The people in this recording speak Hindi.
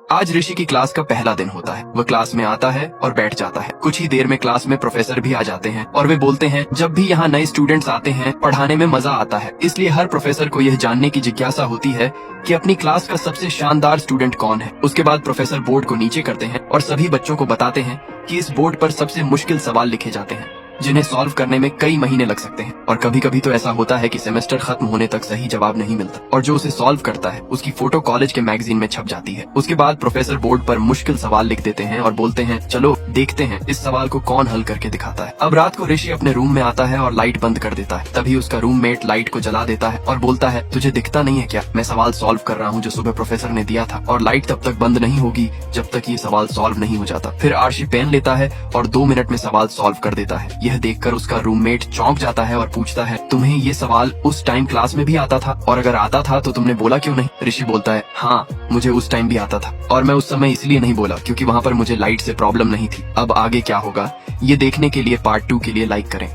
आज ऋषि की क्लास का पहला दिन होता है। वह क्लास में आता है और बैठ जाता है। कुछ ही देर में क्लास में प्रोफेसर भी आ जाते हैं और वे बोलते हैं जब भी यहाँ नए स्टूडेंट्स आते हैं पढ़ाने में मजा आता है, इसलिए हर प्रोफेसर को यह जानने की जिज्ञासा होती है कि अपनी क्लास का सबसे शानदार स्टूडेंट कौन है। उसके बाद प्रोफेसर बोर्ड को नीचे करते हैं और सभी बच्चों को बताते हैं कि इस बोर्ड पर सबसे मुश्किल सवाल लिखे जाते हैं जिन्हें सॉल्व करने में कई महीने लग सकते हैं। और कभी कभी तो ऐसा होता है कि सेमेस्टर खत्म होने तक सही जवाब नहीं मिलता और जो उसे सॉल्व करता है उसकी फोटो कॉलेज के मैगजीन में छप जाती है। उसके बाद प्रोफेसर बोर्ड पर मुश्किल सवाल लिख देते हैं और बोलते हैं चलो देखते हैं इस सवाल को कौन हल करके दिखाता है। अब रात को ऋषि अपने रूम में आता है और लाइट बंद कर देता है। तभी उसका रूममेट लाइट को जला देता है और बोलता है तुझे दिखता नहीं है क्या, मैं सवाल सॉल्व कर रहा हूँ जो सुबह प्रोफेसर ने दिया था, और लाइट तब तक बंद नहीं होगी जब तक ये सवाल सॉल्व नहीं हो जाता। फिर आर्शी पेन लेता है और 2 मिनट में सवाल सॉल्व कर देता है। यह देखकर उसका रूममेट चौंक जाता है और पूछता है तुम्हें ये सवाल उस टाइम क्लास में भी आता था, और अगर आता था तो तुमने बोला क्यों नहीं? ऋषि बोलता है हाँ मुझे उस टाइम भी आता था और मैं उस समय इसलिए नहीं बोला क्योंकि वहाँ पर मुझे लाइट से प्रॉब्लम नहीं थी। अब आगे क्या होगा ये देखने के लिए पार्ट 2 के लिए लाइक करें।